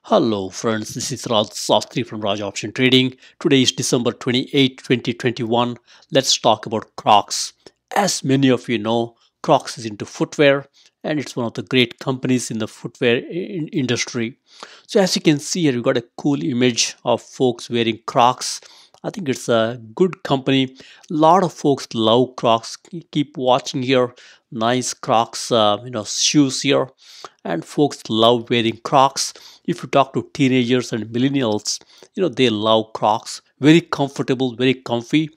Hello friends, this is Raj Sastri from Raj Option Trading. Today is December 28, 2021. Let's talk about Crocs. As many of you know, Crocs is into footwear and it's one of the great companies in the footwear industry. So as you can see here, you got a cool image of folks wearing Crocs. I think it's a good company. A lot of folks love Crocs. Keep watching here. Nice Crocs, shoes here, and folks love wearing Crocs. If you talk to teenagers and millennials, they love Crocs. Very comfortable, very comfy,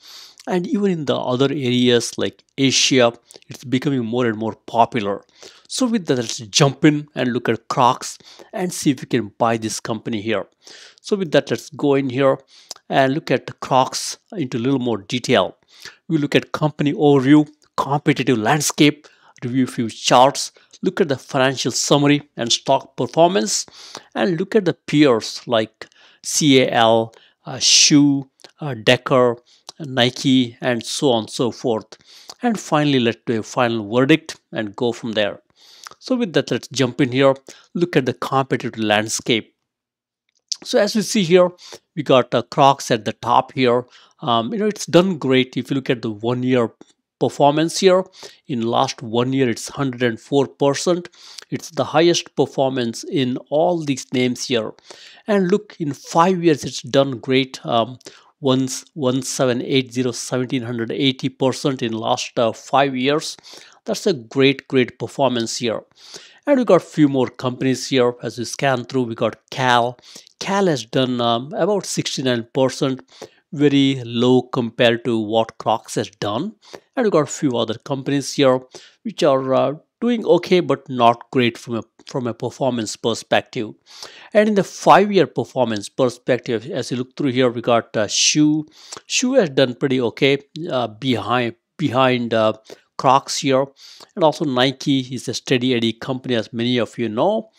and even in the other areas like Asia, it's becoming more and more popular. So with that, let's jump in and look at Crocs and see if we can buy this company here. So with that, let's go in here and look at the Crocs into a little more detail. We look at company overview, competitive landscape, review a few charts, look at the financial summary and stock performance, and look at the peers like CAL, SHOO, Decker, Nike, and so on and so forth. And finally, let's do a final verdict and go from there. So with that, let's jump in here, look at the competitive landscape. So as we see here, we got Crocs at the top here. It's done great. If you look at the 1 year performance here, in last 1 year, it's 104%. It's the highest performance in all these names here. And look, in 5 years, it's done great. 1780 1780% in last 5 years. That's a great performance here. And we got few more companies here. As we scan through, we got Cal has done about 69%, very low compared to what Crocs has done. And we got a few other companies here which are doing okay but not great from a performance perspective. And in the 5 year performance perspective, as you look through here, we got SHOO. SHOO has done pretty okay behind Crocs here, and also Nike is a steady Eddie company, as many of you know.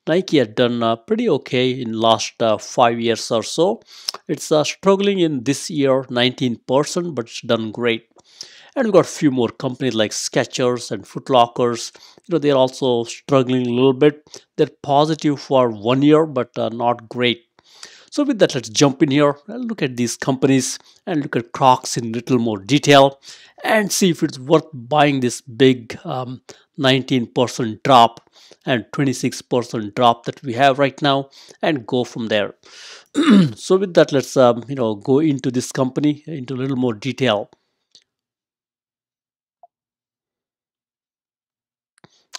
Nike has done pretty okay in last 5 years or so. It's struggling in this year 19%, but it's done great. And we've got a few more companies like Skechers and Footlockers. They're also struggling a little bit. They're positive for 1 year, but not great. So with that, let's jump in here and look at these companies and look at Crocs in little more detail and see if it's worth buying this big 19% drop and 26% drop that we have right now, and go from there. So with that, let's go into this company into a little more detail.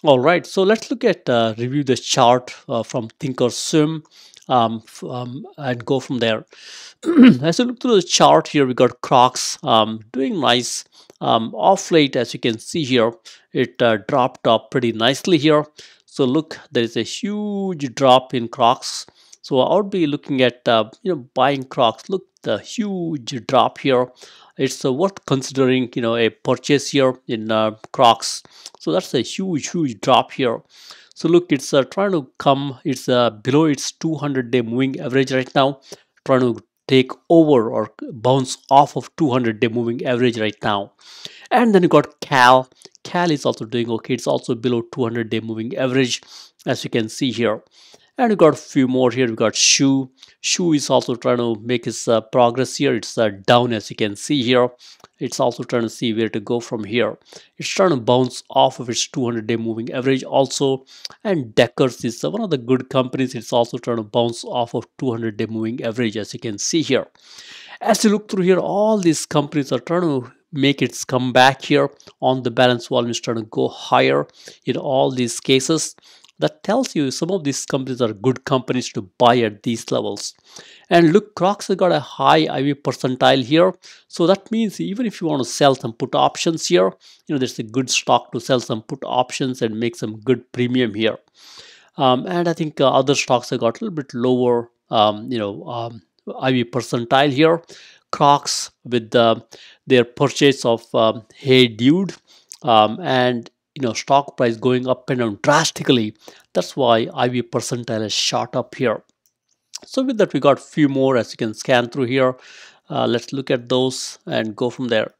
All right, so let's look at review the chart from Thinkorswim and go from there. As you look through the chart here, we got Crocs doing nice. Off late, as you can see here, it dropped up pretty nicely here. So look, there is a huge drop in Crocs. So I would be looking at buying Crocs. Look, the huge drop here. It's worth considering a purchase here in Crocs. So that's a huge drop here. So look, it's trying to come. It's below its 200-day moving average right now, trying to take over or bounce off of 200-day moving average right now. And then you got Cal is also doing okay. It's also below 200-day moving average, as you can see here. And we got a few more here. We got SHOO. SHOO is also trying to make its progress here. It's down, as you can see here. It's also trying to see where to go from here. It's trying to bounce off of its 200-day moving average also. And Deckers is one of the good companies. It's also trying to bounce off of 200-day moving average, as you can see here. As you look through here, all these companies are trying to make its comeback here. On the balance volume is trying to go higher in all these cases. That tells you some of these companies are good companies to buy at these levels. And look, Crocs has got a high IV percentile here. So that means even if you want to sell some put options here, there's a good stock to sell some put options and make some good premium here. And I think other stocks have got a little bit lower, IV percentile here. Crocs with their purchase of Heydude and stock price going up and down drastically. That's why IV percentile has shot up here. So with that, we got few more as you can scan through here. Let's look at those and go from there.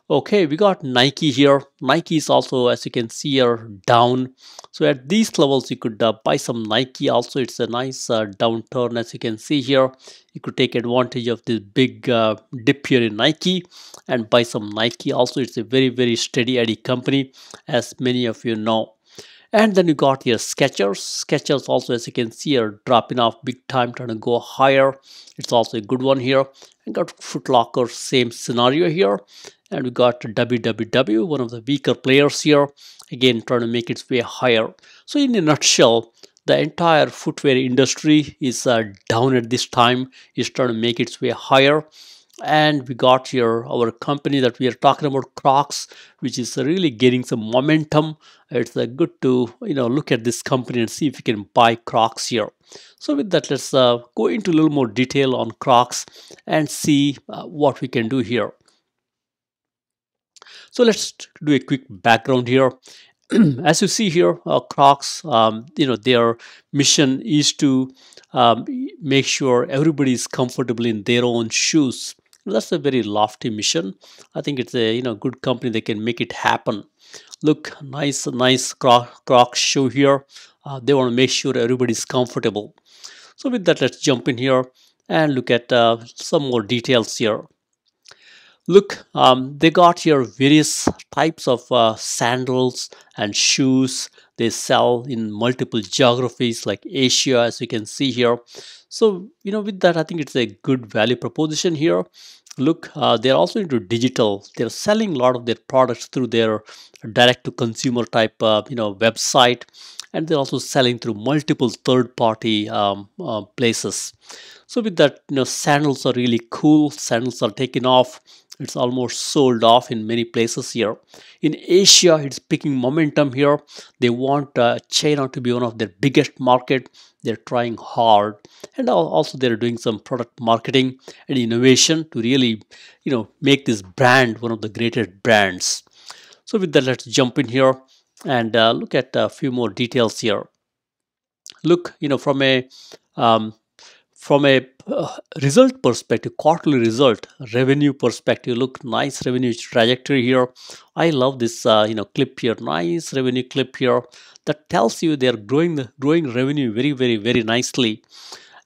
Okay, we got Nike here. Nike is also, as you can see, are down. So at these levels, you could buy some Nike. Also, it's a nice downturn, as you can see here. You could take advantage of this big dip here in Nike and buy some Nike. Also, it's a very steady Eddie company, as many of you know. And then you got here Skechers. Skechers also, as you can see, are dropping off big time, trying to go higher. It's also a good one here. And got Footlocker, same scenario here. And we got WWW, one of the weaker players here, again trying to make its way higher. So in a nutshell, the entire footwear industry is down at this time, is trying to make its way higher. And we got here our company that we are talking about, Crocs, which is really getting some momentum. It's good to look at this company and see if you can buy Crocs here. So with that, let's go into a little more detail on Crocs and see what we can do here. So let's do a quick background here. As you see here, Crocs, their mission is to make sure everybody is comfortable in their own shoes. That's a very lofty mission. I think it's a good company that can make it happen. Look, nice Crocs shoe here. They want to make sure everybody's comfortable. So with that, let's jump in here and look at some more details here. Look, they got here various types of sandals and shoes. They sell in multiple geographies like Asia, as you can see here. So, with that, I think it's a good value proposition here. Look, they're also into digital. They're selling a lot of their products through their direct to consumer type, website, and they're also selling through multiple third party places. So with that, sandals are really cool. Sandals are taking off. It's almost sold off in many places here. In Asia, it's picking momentum here. They want China to be one of their biggest market. They're trying hard, and also they're doing some product marketing and innovation to really, make this brand one of the greatest brands. So with that, let's jump in here and look at a few more details here. Look, um, from a result perspective, quarterly result, revenue perspective, look, nice revenue trajectory here. I love this clip here, nice revenue clip here. That tells you they're growing revenue very nicely.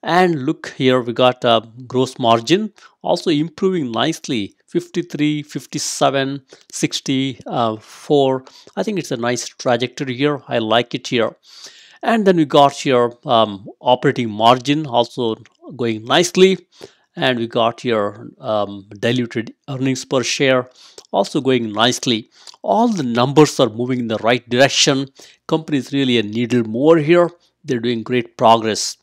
And look here, we got gross margin also improving nicely, 53, 57, 64. I think it's a nice trajectory here. I like it here. And then we got here operating margin also going nicely. And we got here diluted earnings per share also going nicely. All the numbers are moving in the right direction. Company is really a needle mover here. They're doing great progress.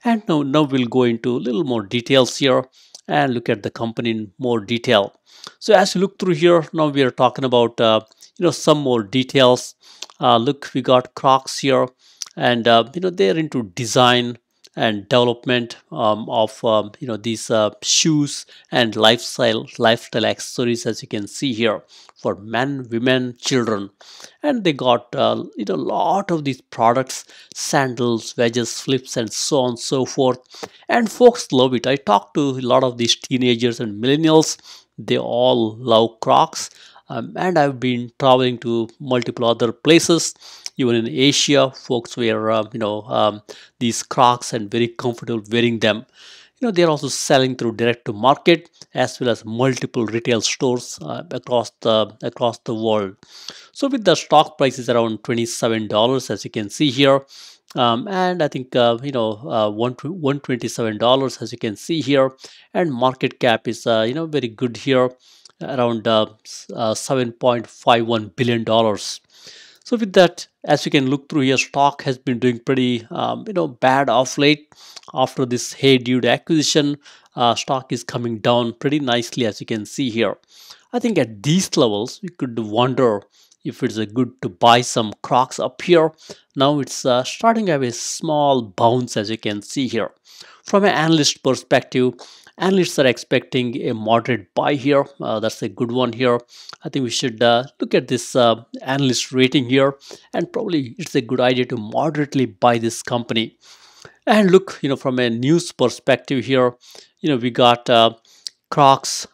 And now we'll go into a little more details here and look at the company in more detail. So as you look through here, now we are talking about some more details. Look, we got Crocs here, and they're into design and development of these shoes and lifestyle accessories, as you can see here, for men, women, children. And they got a lot of these products, sandals, wedges, flips, and so on and so forth. And folks love it. I talked to a lot of these teenagers and millennials. They all love Crocs. And I've been traveling to multiple other places. Even in Asia, folks wear these Crocs and very comfortable wearing them. They're also selling through direct to market as well as multiple retail stores across the world. So with the stock price is around $27, as you can see here. And I think $127, as you can see here. And market cap is very good here, around $7.51 billion. So with that, as you can look through here, stock has been doing pretty bad off late. After this Heydude acquisition, stock is coming down pretty nicely, as you can see here. I think at these levels, you could wonder if it's a good to buy some Crocs up here. Now it's starting to have a small bounce, as you can see here. From an analyst perspective, analysts are expecting a moderate buy here. That's a good one here. I think we should look at this analyst rating here, and probably it's a good idea to moderately buy this company. And look, from a news perspective here, we got Crocs,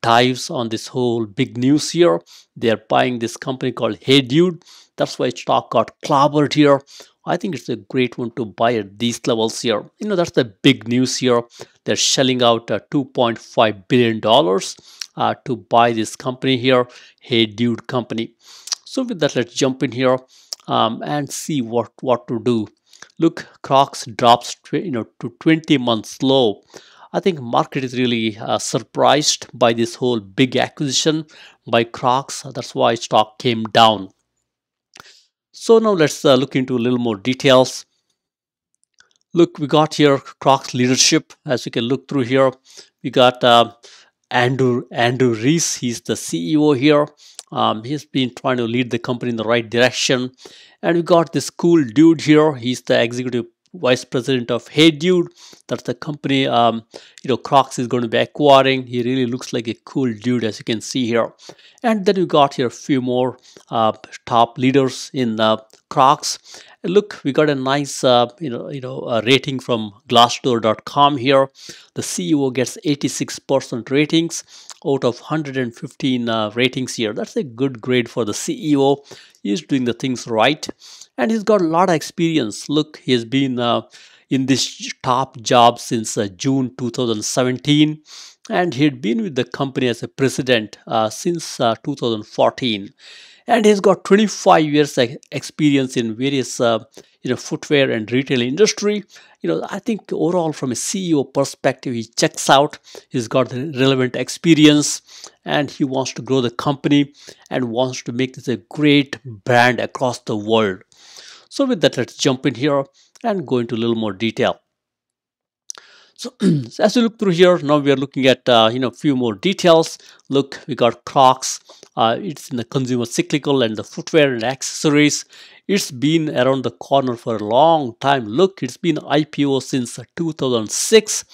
dives on this whole big news here. They are buying this company called Heydude. That's why stock got clobbered here. I think it's a great one to buy at these levels here. That's the big news here. They're shelling out $2.5 billion to buy this company here, Heydude company. So with that, let's jump in here and see what to do. Look, Crocs drops to 20 months low. I think market is really surprised by this whole big acquisition by Crocs. That's why stock came down. So now let's look into a little more details. Look, we got here Crocs leadership. As you can look through here, we got Andrew Reese. He's the CEO here. He's been trying to lead the company in the right direction. And we got this cool dude here. He's the executive vice president of Heydude. That's the company Crocs is going to be acquiring. He really looks like a cool dude, as you can see here. And then we got here a few more top leaders in Crocs. Look, we got a nice rating from Glassdoor.com here. The CEO gets 86% ratings out of 115 ratings here. That's a good grade for the CEO. He's doing the things right, and he's got a lot of experience. Look, he's been in this top job since June 2017, and he'd been with the company as a president since 2014. And he's got 25 years experience in various footwear and retail industry. I think overall from a CEO perspective, he checks out. He's got the relevant experience, and he wants to grow the company and wants to make this a great brand across the world. So with that, let's jump in here and go into a little more detail. So as you look through here, now we are looking at a few more details. Look, we got Crocs. It's in the consumer cyclical and the footwear and accessories. It's been around the corner for a long time. Look, it's been IPO since 2006.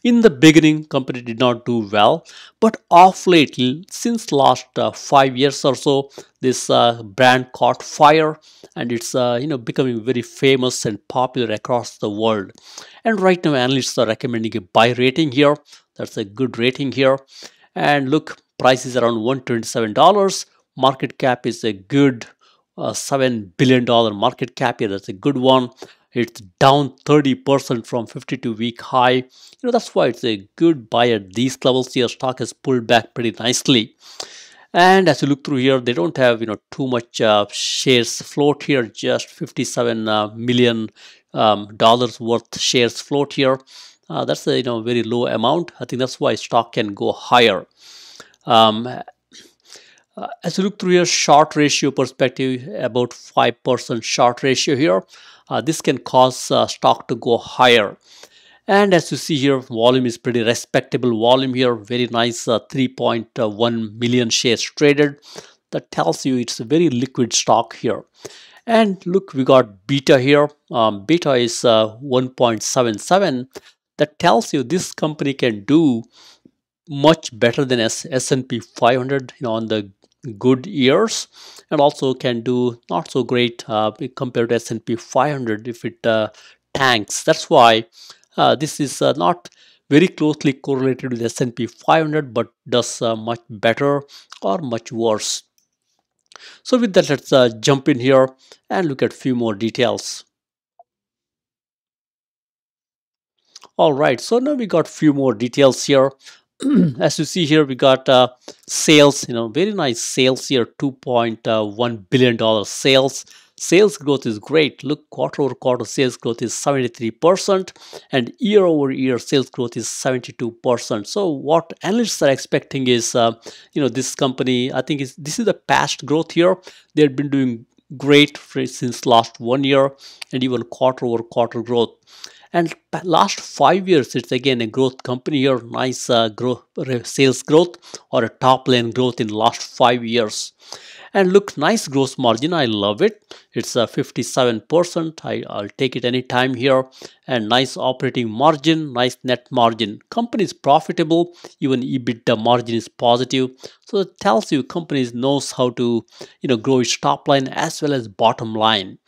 In the beginning, company did not do well, but off late, since last 5 years or so, this brand caught fire, and it's becoming very famous and popular across the world. And right now, analysts are recommending a buy rating here. That's a good rating here. And look, price is around $127. Market cap is a good $7 billion market cap here. That's a good one. It's down 30% from 52-week high. That's why it's a good buy at these levels here. Stock has pulled back pretty nicely. And as you look through here, they don't have too much shares float here. Just 57 million dollars worth shares float here. That's a very low amount. I think that's why stock can go higher. As you look through your short ratio perspective, about 5% short ratio here. This can cause stock to go higher. And as you see here, volume is pretty respectable volume here. Very nice 3.1 million shares traded. That tells you it's a very liquid stock here. And look, we got beta here. Beta is 1.77. That tells you this company can do much better than S&P 500 on the good years, and also can do not so great compared to S&P 500 if it tanks. That's why this is not very closely correlated with S&P 500, but does much better or much worse. So with that, let's jump in here and look at a few more details. All right, so now we got few more details here. As you see here, we got sales, very nice sales here, $2.1 billion sales. Sales growth is great. Look, quarter over quarter sales growth is 73%, and year over year sales growth is 72%. So what analysts are expecting is, this company, I think this is the past growth here. They've been doing great since last 1 year, and even quarter over quarter growth. And last 5 years, it's again a growth company here. Nice growth, sales growth or a top line growth in last 5 years. And look, nice gross margin. I love it. It's 57%. I'll take it anytime here. And nice operating margin, nice net margin. Company is profitable. Even EBITDA margin is positive. So it tells you companies knows how to grow its top line as well as bottom line.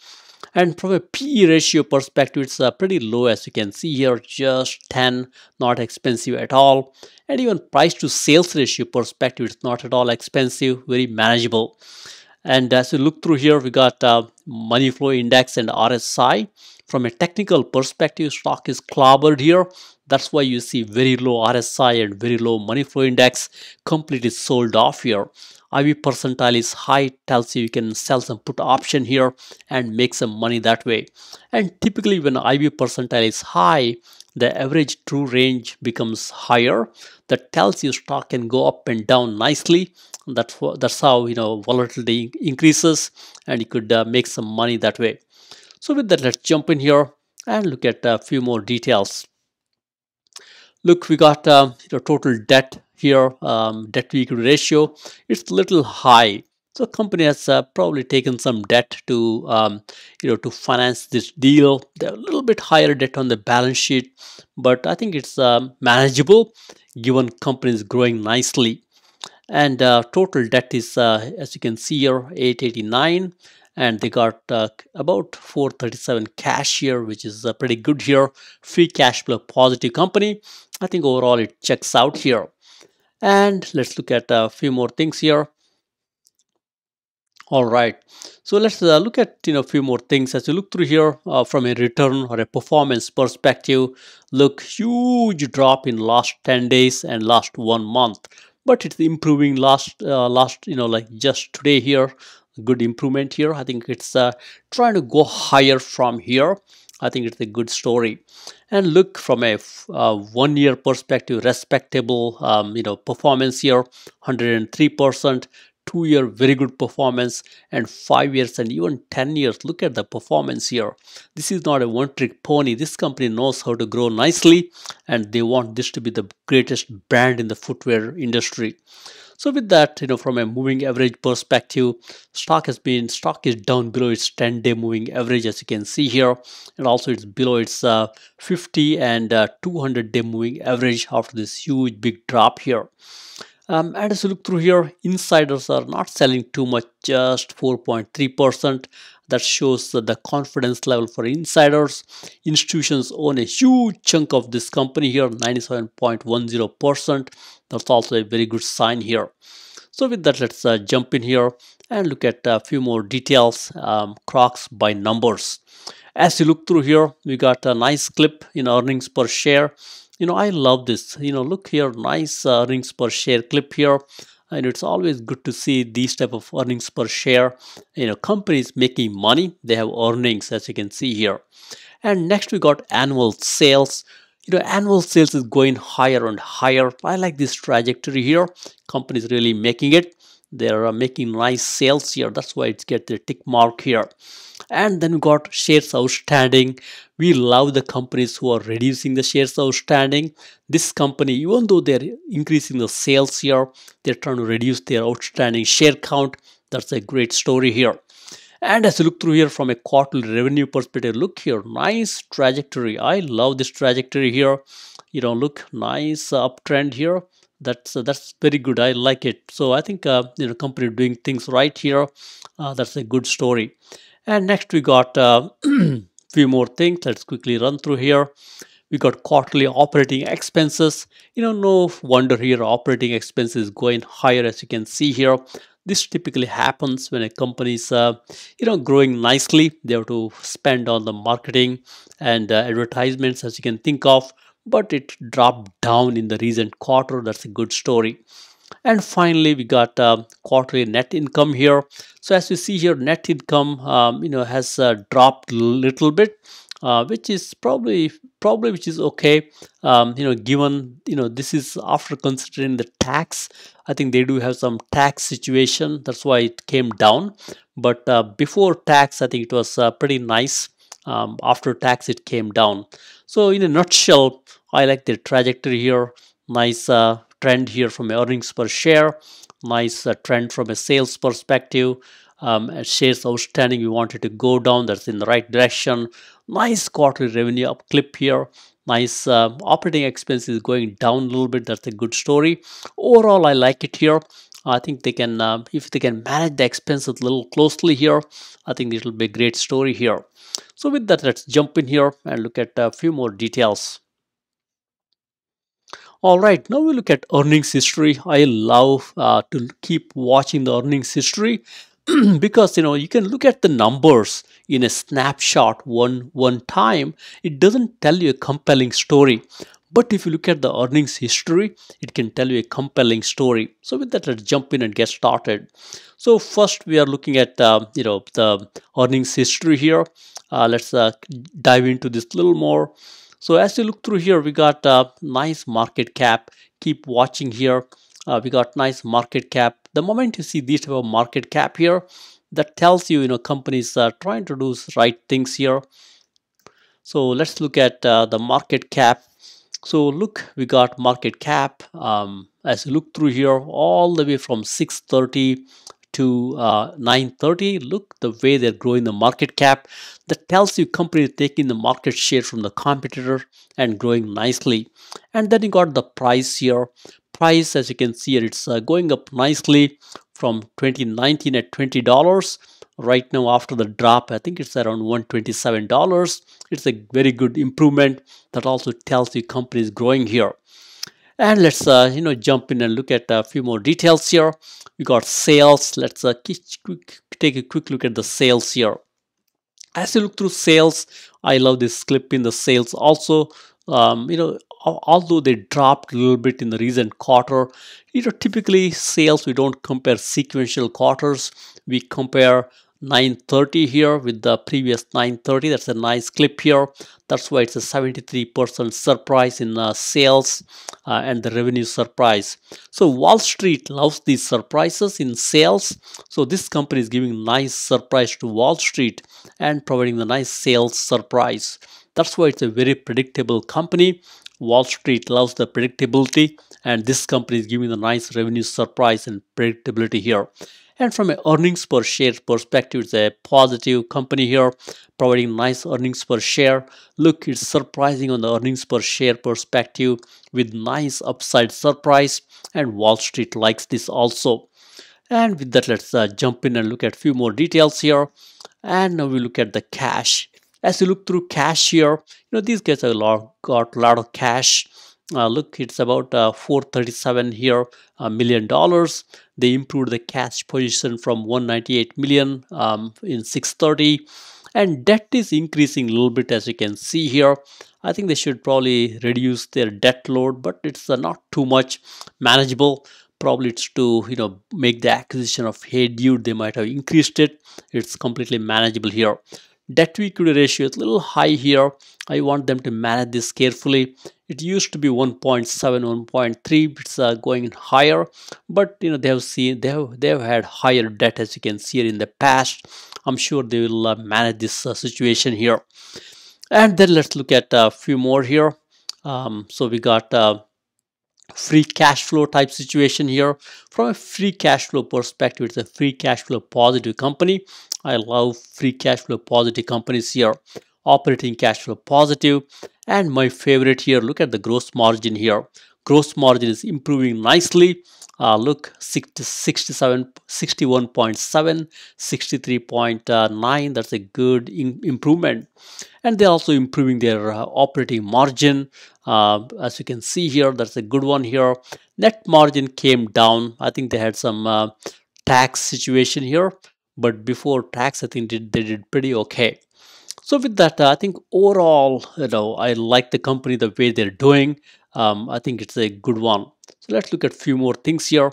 And from a PE ratio perspective, it's pretty low, as you can see here, just 10, not expensive at all. And even price to sales ratio perspective, it's not at all expensive, very manageable. And as you look through here, we got money flow index and RSI. From a technical perspective, stock is clobbered here. That's why you see very low RSI and very low money flow index, completely sold off here. IV percentile is high, tells you can sell some put option here and make some money that way. And typically when IV percentile is high, the average true range becomes higher. That tells you stock can go up and down nicely. That's how volatility increases, and you could make some money that way. So with that, let's jump in here and look at a few more details. Look, we got total debt here, debt to equity ratio. It's a little high. So company has probably taken some debt to to finance this deal. They're a little bit higher debt on the balance sheet, but I think it's manageable given company is growing nicely. And total debt is as you can see here 889, and they got about 437 cash here, which is pretty good here. Free cash flow positive company. I think overall it checks out here. And let's look at a few more things here. All right, so let's look at a few more things as you look through here from a return or a performance perspective. Look, huge drop in last 10 days and last 1 month, but it's improving last like just today here. Good improvement here. I think it's trying to go higher from here. I think it's a good story. And look, from a 1 year perspective, respectable performance here, 103%. 2 year very good performance, and 5 years and even 10 years. Look at the performance here. This is not a one trick pony. This company knows how to grow nicely, and they want this to be the greatest brand in the footwear industry. So with that, from a moving average perspective, stock is down below its 10-day moving average, as you can see here, and also it's below its 50 and 200-day moving average after this huge big drop here. And as you look through here, insiders are not selling too much, just 4.3%. That shows the confidence level for insiders. Institutions own a huge chunk of this company here, 97.10%. That's also a very good sign here. So with that, let's jump in here and look at a few more details, CROCS by numbers. As you look through here, we got a nice clip in earnings per share. I love this. Look here, nice earnings per share clip here. And it's always good to see these type of earnings per share. Companies making money, they have earnings, as you can see here. And next we got annual sales. Annual sales is going higher and higher. I like this trajectory here. Companies really making it. They're making nice sales here. That's why it's get the tick mark here. And then we got shares outstanding. We love the companies who are reducing the shares outstanding. This company, even though they're increasing the sales here, they're trying to reduce their outstanding share count. That's a great story here. And as you look through here from a quarterly revenue perspective, look here, nice trajectory. I love this trajectory here. Look, nice uptrend here. That's very good. I like it. So I think company doing things right here. That's a good story. And next we got few more things. Let's quickly run through here. We got quarterly operating expenses. No wonder here operating expenses going higher, as you can see here. This typically happens when a company is growing nicely. They have to spend on the marketing and advertisements, as you can think of, but it dropped down in the recent quarter. That's a good story. And finally, we got quarterly net income here. So as you see here, net income has dropped a little bit, which is probably which is okay. Given this is after considering the tax. I think they do have some tax situation. That's why it came down. But before tax, I think it was pretty nice. After tax, it came down. So in a nutshell, I like the trajectory here. Nice trend here from earnings per share. Nice trend from a sales perspective. Shares outstanding, we wanted to go down. That's in the right direction. Nice quarterly revenue up clip here. Nice operating expenses going down a little bit. That's a good story. Overall, I like it here. I think they can, if they can manage the expenses a little closely here, I think it will be a great story here. So with that, let's jump in here and look at a few more details. All right, now we look at earnings history. I love to keep watching the earnings history because you can look at the numbers in a snapshot one time. It doesn't tell you a compelling story, but if you look at the earnings history, it can tell you a compelling story. So with that, let's jump in and get started. So first, we are looking at the earnings history here. Let's dive into this a little more. So as you look through here, we got a nice market cap. Keep watching here. We got nice market cap. The moment you see this type of market cap here, that tells you, companies are trying to do right things here. So let's look at the market cap. So look, we got market cap. As you look through here, all the way from 630 to 930. Look the way they're growing the market cap. That tells you company is taking the market share from the competitor and growing nicely. And then you got the price here. Price, as you can see here, it's going up nicely from 2019 at $20. Right now, after the drop, I think it's around $127. It's a very good improvement. That also tells you company is growing here. And let's jump in and look at a few more details here. We got sales. Let's take a quick look at the sales here. As you look through sales, I love this clip in the sales also. Although they dropped a little bit in the recent quarter, typically sales, we don't compare sequential quarters. We compare 930 here with the previous 930. That's a nice clip here. That's why it's a 73% surprise in sales and the revenue surprise. So Wall Street loves these surprises in sales. So this company is giving nice surprise to Wall Street and providing the nice sales surprise. That's why it's a very predictable company. Wall Street loves the predictability, and this company is giving the nice revenue surprise and predictability here. And from an earnings per share perspective, it's a positive company here, providing nice earnings per share. Look, it's surprising on the earnings per share perspective with nice upside surprise, and Wall Street likes this also. And with that, let's jump in and look at a few more details here. And now we look at the cash. As you look through cash here, these guys have got a lot of cash. Look, it's about 437 here million dollars. They improved the cash position from 198 million in 630, and debt is increasing a little bit, as you can see here. I think they should probably reduce their debt load, but it's not too much, manageable. Probably it's to make the acquisition of Heydude, they might have increased it. It's completely manageable here. Debt to equity ratio is a little high here. I want them to manage this carefully. It used to be 1.7, 1.3. It's going higher, but they have had higher debt, as you can see here in the past. I'm sure they will manage this situation here. And then let's look at a few more here. So we got free cash flow type situation here. From a free cash flow perspective, it's a free cash flow positive company. I love free cash flow positive companies here. Operating cash flow positive, and my favorite here, look at the gross margin here. Gross margin is improving nicely. Look, 61.7, 63.9. That's a good improvement. And they're also improving their operating margin. As you can see here, that's a good one here. Net margin came down. I think they had some tax situation here, but before tax, I think they did pretty okay. So with that, I think overall, I like the company, the way they're doing. I think it's a good one. So let's look at a few more things here.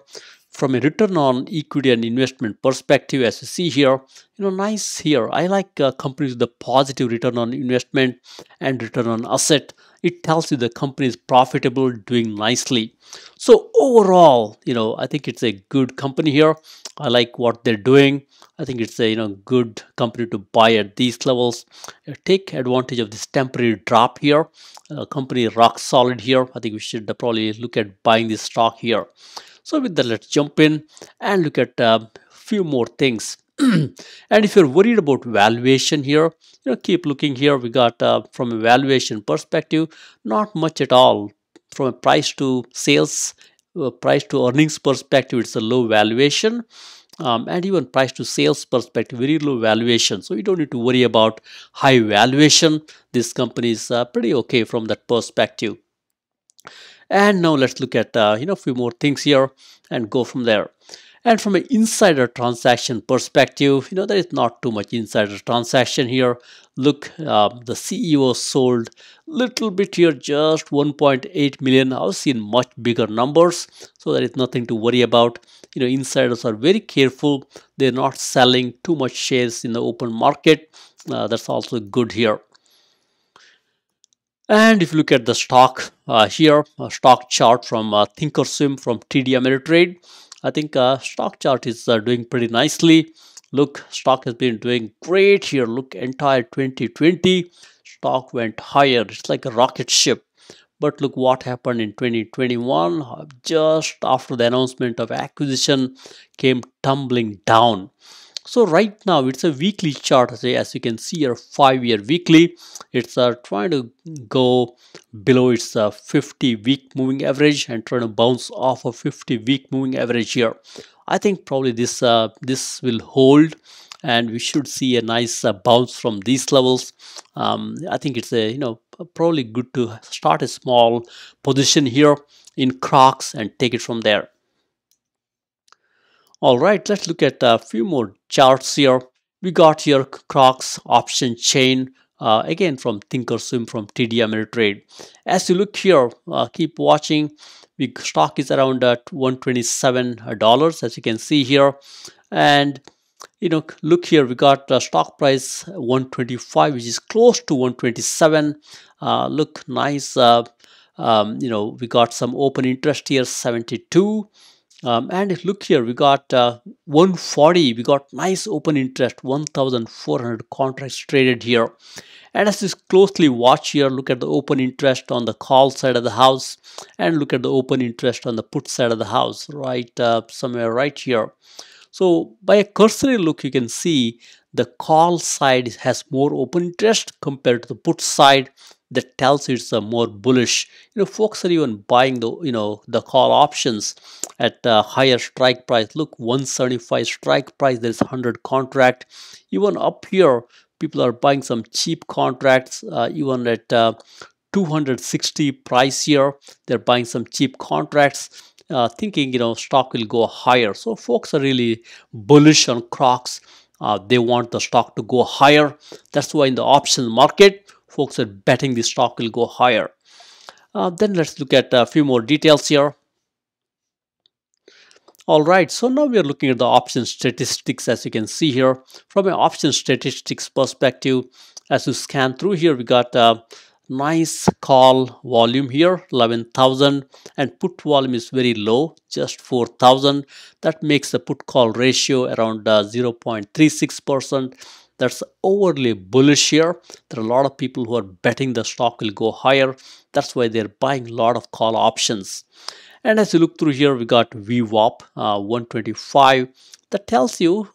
From a return on equity and investment perspective, as you see here, nice here. I like companies with the positive return on investment and return on asset. It tells you the company is profitable, doing nicely. So overall, I think it's a good company here. I like what they're doing. I think it's a good company to buy at these levels. Take advantage of this temporary drop here. Company rock solid here. I think we should probably look at buying this stock here. So with that, let's jump in and look at a few more things. And if you're worried about valuation here, keep looking here. We got from a valuation perspective, not much at all. From a price to sales price to earnings perspective, it's a low valuation. And even price to sales perspective, very low valuation. So you don't need to worry about high valuation. This company is pretty okay from that perspective. And now let's look at a few more things here and go from there. And from an insider transaction perspective, there is not too much insider transaction here. Look, the CEO sold little bit here, just 1.8 million. I've seen much bigger numbers, so there is nothing to worry about. Insiders are very careful. They're not selling too much shares in the open market. That's also good here. And if you look at the stock here, a stock chart from Thinkorswim from TD Ameritrade, I think stock chart is doing pretty nicely. Look, stock has been doing great here. Look, entire 2020, stock went higher. It's like a rocket ship. But look what happened in 2021, just after the announcement of acquisition, came tumbling down. So right now it's a weekly chart, as you can see here, 5-year weekly. It's trying to go below its 50-week moving average and trying to bounce off a 50-week moving average here. I think probably this will hold, and we should see a nice bounce from these levels. I think it's probably good to start a small position here in CROCS and take it from there. All right, let's look at a few more charts here. We got here CROCS option chain, again from Thinkorswim from TD Ameritrade. As you look here, keep watching. The stock is around $127, as you can see here. And look here, we got stock price 125, which is close to 127. Look, nice. We got some open interest here, 72. And look here, we got 140. We got nice open interest, 1,400 contracts traded here. And as you closely watch here, look at the open interest on the call side of the house, and look at the open interest on the put side of the house, right somewhere right here. So by a cursory look, you can see the call side has more open interest compared to the put side. That tells you it's a more bullish. Folks are even buying the call options at a higher strike price. Look, 175 strike price. There's 100 contract. Even up here, people are buying some cheap contracts. Even at 260 price here, they're buying some cheap contracts, thinking stock will go higher. So folks are really bullish on CROCS. They want the stock to go higher. That's why in the option market, folks are betting the stock will go higher. Then let's look at a few more details here. All right, so now we are looking at the option statistics, as you can see here. From an option statistics perspective, as you scan through here, we got a nice call volume here, 11,000, and put volume is very low, just 4,000. That makes the put call ratio around 0.36%. That's overly bullish here. There are a lot of people who are betting the stock will go higher. That's why they're buying a lot of call options. And as you look through here, we got VWAP 125. That tells you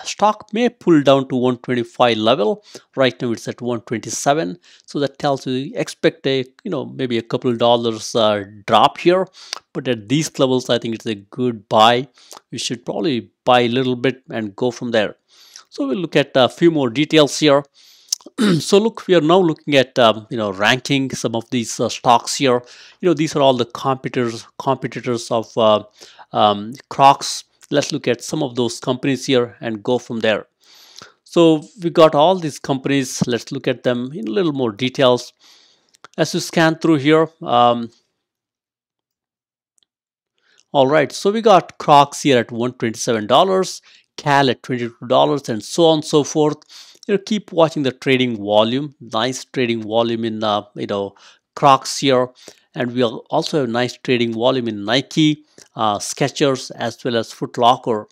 stock may pull down to 125 level. Right now it's at 127. So that tells you expect a maybe a couple dollars drop here. But at these levels, I think it's a good buy. You should probably buy a little bit and go from there. So we'll look at a few more details here. So look, we are now looking at ranking some of these stocks here. These are all the competitors of CROCS. Let's look at some of those companies here and go from there. So we got all these companies. Let's look at them in a little more details. As you scan through here, all right, so we got CROCS here at $127, CAL at $22, and so on and so forth. Keep watching the trading volume. Nice trading volume in CROCS here, and we also have nice trading volume in Nike, Skechers, as well as Footlocker.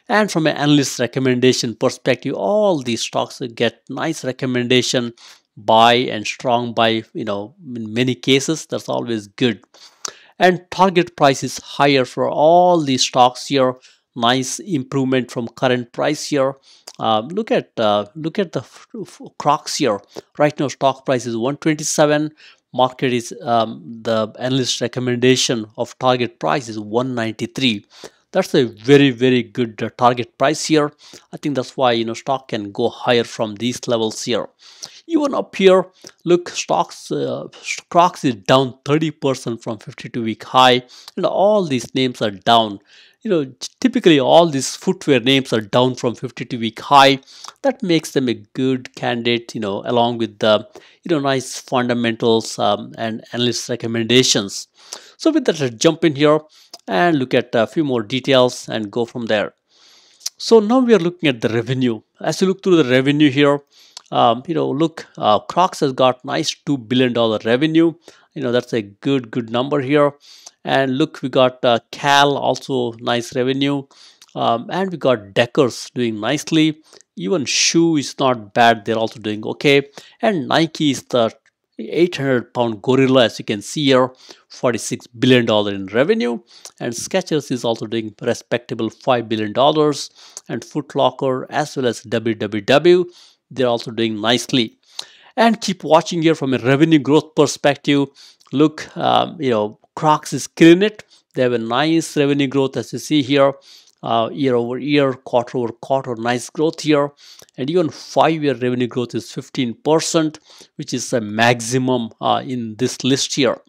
And from an analyst recommendation perspective, all these stocks get nice recommendation, buy and strong buy. In many cases, that's always good. And target price is higher for all these stocks here. Nice improvement from current price here. Look at the CROCS here. Right now, stock price is 127, market is the analyst recommendation of target price is 193. That's a very good target price here. I think that's why stock can go higher from these levels here. Even up here, look, stocks CROCS is down 30% from 52-week high, and all these names are down. Typically all these footwear names are down from 52-week high. That makes them a good candidate, along with the nice fundamentals and analyst recommendations. So with that, let's jump in here and look at a few more details and go from there. So now we are looking at the revenue. As you look through the revenue here, look, CROCS has got nice $2 billion revenue. That's a good number here. And look, we got Cal also nice revenue, and we got Deckers doing nicely. Even SHOO is not bad; they're also doing okay. And Nike is the 800-pound gorilla, as you can see here, $46 billion in revenue. And Skechers is also doing respectable $5 billion. And Footlocker as well as WWW, they're also doing nicely. And keep watching here from a revenue growth perspective. Look, CROCS is killing it. They have a nice revenue growth, as you see here, year over year, quarter over quarter, nice growth here. And even 5-year revenue growth is 15%, which is a maximum in this list here.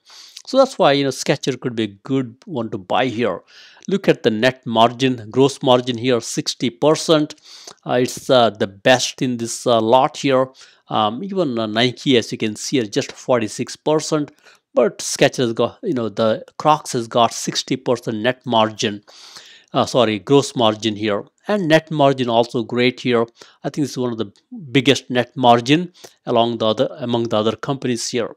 So that's why Skechers could be a good one to buy here. Look at the net margin, gross margin here, 60%. It's the best in this lot here. Even Nike, as you can see, is just 46%. But Skechers got, the CROCS has got 60% net margin. Gross margin here, and net margin also great here. I think it's one of the biggest net margin among the other companies here.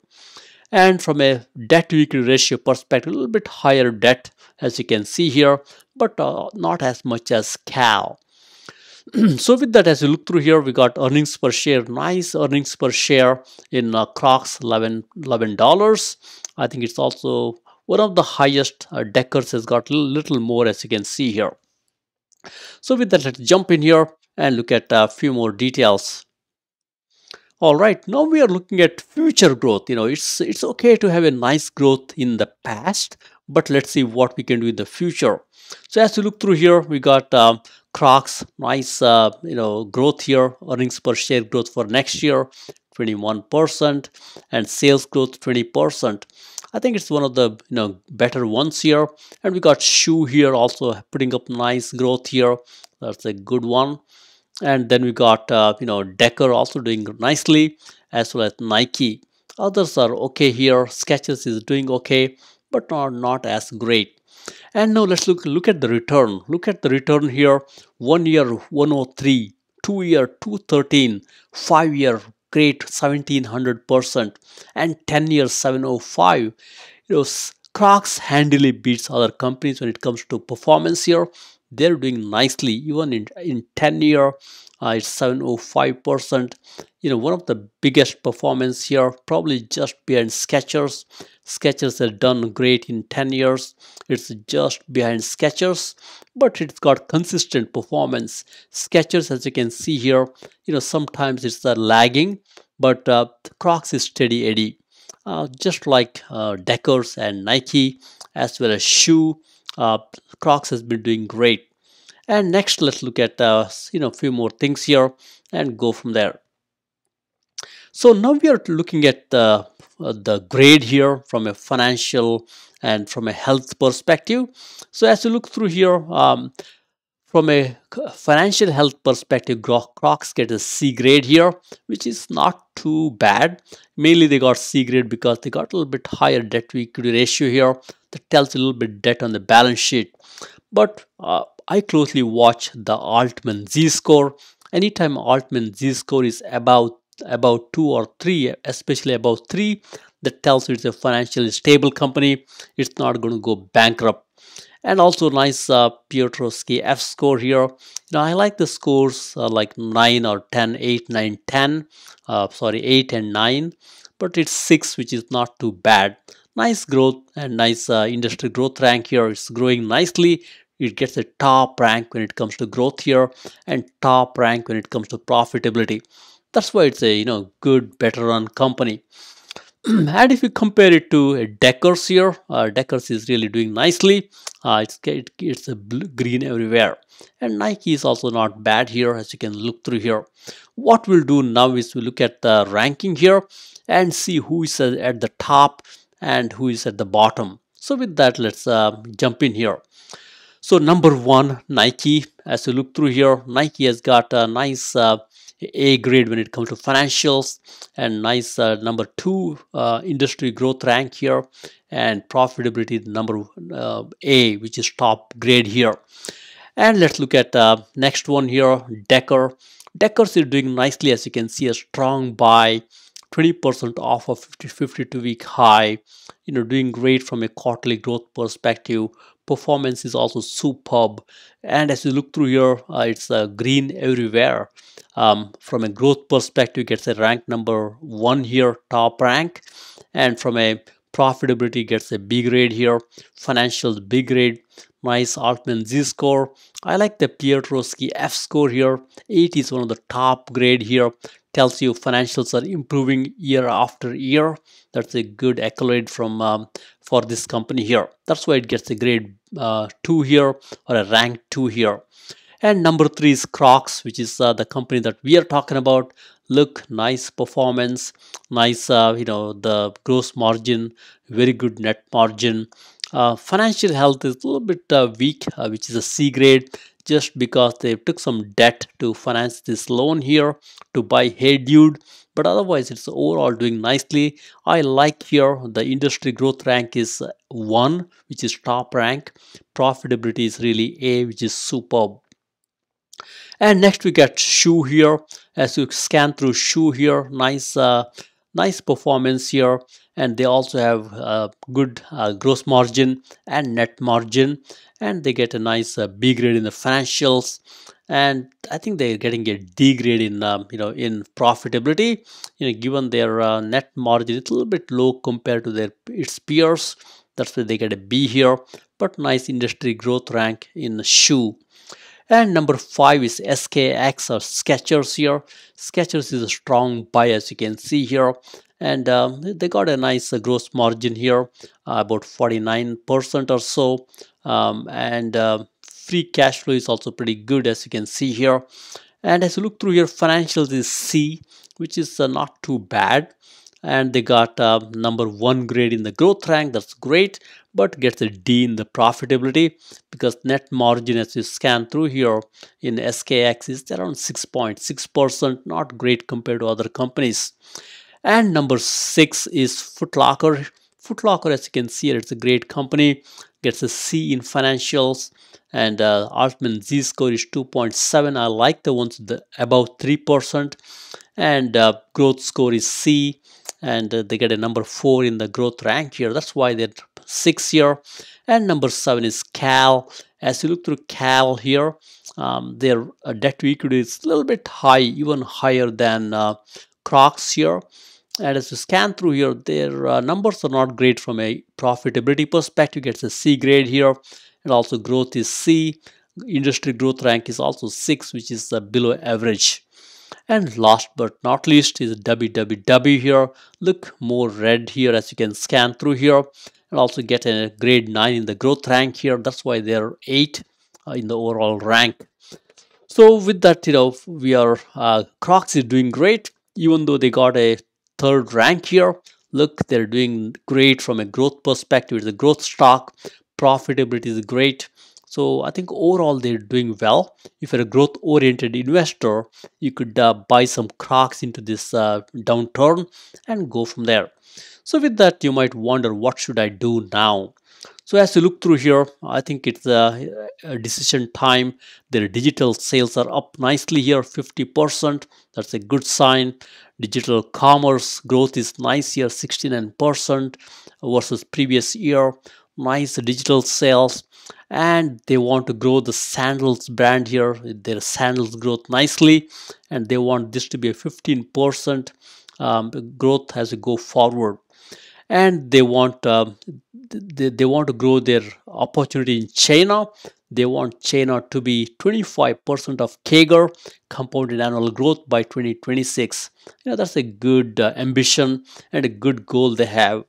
And from a debt to equity ratio perspective, a little bit higher debt, as you can see here, but not as much as Cal. So with that, as you look through here, we got earnings per share, nice earnings per share in CROCS, $11. I think it's also one of the highest. Deckers has got a little more, as you can see here. So with that, let's jump in here and look at a few more details. All right, now we are looking at future growth. It's okay to have a nice growth in the past, but let's see what we can do in the future. So as you look through here, we got CROCS, nice growth here, earnings per share growth for next year, 21%, and sales growth 20%. I think it's one of the better ones here. And we got SHOO here also putting up nice growth here. That's a good one. And then we got Decker also doing nicely, as well as Nike. Others are okay here. Skechers is doing okay, but not as great. And now let's look at the return. Look at the return here. 1 year 103, 2 year 213, 5 year great 1700%, and 10 years 705. CROCS handily beats other companies when it comes to performance here. They're doing nicely. Even in 10 year, it's 705%. One of the biggest performance here, probably just behind Skechers. Skechers have done great in 10 years. It's just behind Skechers, but it's got consistent performance. Skechers, as you can see here, sometimes it's lagging, but CROCS is steady Eddie. Just like Deckers and Nike, as well as SHOO, CROCS has been doing great. And next, let's look at a few more things here and go from there. So now we are looking at the grade here from a financial and from a health perspective. So as you look through here, from a financial health perspective, CROCS get a C grade here, which is not too bad. Mainly they got C grade because they got a little bit higher debt to equity ratio here. That tells a little bit debt on the balance sheet. But I closely watch the Altman Z-score. Anytime Altman Z-score is about 2 or 3, especially above 3, that tells you it's a financially stable company. It's not going to go bankrupt. And also nice Piotrowski F score here. I like the scores like 9 or 10, 8, 9, 10. 8 and 9. But it's 6, which is not too bad. Nice growth and nice industry growth rank here. It's growing nicely. It gets a top rank when it comes to growth here, and top rank when it comes to profitability. That's why it's a good, better run company. And if you compare it to Deckers here, Deckers is really doing nicely. It's a green everywhere. And Nike is also not bad here, as you can look through here. What we'll do now is we look at the ranking here and see who is at the top and who is at the bottom. So with that, let's jump in here. So number one, Nike. As you look through here, Nike has got a nice A grade when it comes to financials, and nice number two industry growth rank here, and profitability number A, which is top grade here. And let's look at next one here, Decker. Deckers is doing nicely, as you can see, a strong buy, 20% off of 52-week high. Doing great from a quarterly growth perspective. Performance is also superb. And as you look through here, it's green everywhere. From a growth perspective, gets a rank number one here, top rank. And from a profitability, gets a B grade here. Financials, B grade. Nice Altman Z score. I like the Piotrowski F score here. 8 is one of the top grade here. Tells you financials are improving year after year. That's a good accolade from for this company here. That's why it gets a grade 2 here, or a rank 2 here. And number three is CROCS, which is the company that we are talking about. Look, nice performance, nice, the gross margin, very good net margin. Financial health is a little bit weak, which is a C grade, just because they took some debt to finance this loan here to buy Heydude. But otherwise, it's overall doing nicely. I like here the industry growth rank is 1, which is top rank. Profitability is really A, which is superb. And next we get SHOO here. As you scan through SHOO here, nice performance here, and they also have good gross margin and net margin, and they get a nice B grade in the financials. And I think they're getting a D grade in in profitability. Given their net margin, it's a little bit low compared to its peers. That's why they get a B here. But nice industry growth rank in SHOO. And number 5 is SKX, or Skechers here. Skechers is a strong buy, as you can see here. And they got a nice gross margin here, about 49% or so. And free cash flow is also pretty good, as you can see here. And as you look through here, financials is C, which is not too bad. And they got number 1 grade in the growth rank. That's great, but gets a D in the profitability, because net margin, as you scan through here in SKX, is around 6.6%, not great compared to other companies. And number 6 is Footlocker. Footlocker, as you can see here, it's a great company, gets a C in financials, and Altman Z score is 2.7. I like the ones above 3%, and growth score is C, and they get a number 4 in the growth rank here. That's why they're 6 here. And number 7 is Cal. As you look through Cal here, their debt to equity is a little bit high, even higher than CROCS here. And as you scan through here, their numbers are not great from a profitability perspective. Gets a C grade here, and also growth is C. Industry growth rank is also 6, which is below average. And last but not least is WWW here. Look, more red here, as you can scan through here, and also get a grade 9 in the growth rank here. That's why they're 8 in the overall rank. So with that, we are CROCS is doing great, even though they got a 3rd rank here. Look, they're doing great from a growth perspective. It's a growth stock. Profitability is great. So I think overall they're doing well. If you're a growth oriented investor, you could buy some CROCS into this downturn and go from there. So with that, you might wonder, what should I do now? So as you look through here, I think it's a decision time. Their digital sales are up nicely here, 50%. That's a good sign. Digital commerce growth is nice here, 69% versus previous year. Nice digital sales. And they want to grow the sandals brand here. Their sandals growth nicely, and they want this to be a 15% growth as we go forward. And they want to grow their opportunity in China. They want China to be 25% of CAGR, compounded annual growth, by 2026. That's a good ambition and a good goal they have.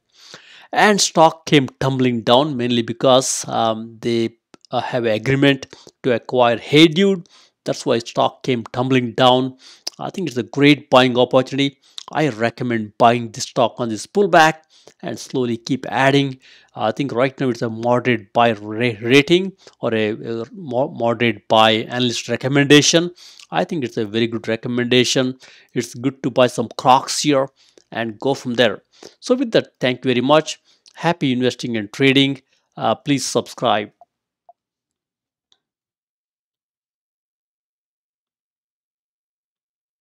And stock came tumbling down mainly because they have an agreement to acquire Heydude. That's why stock came tumbling down. I think it's a great buying opportunity. I recommend buying this stock on this pullback and slowly keep adding. I think right now it's a moderate buy rating, or a moderate buy analyst recommendation. I think it's a very good recommendation. It's good to buy some Crocs here and go from there. So with that, thank you very much. Happy investing and trading. Please subscribe.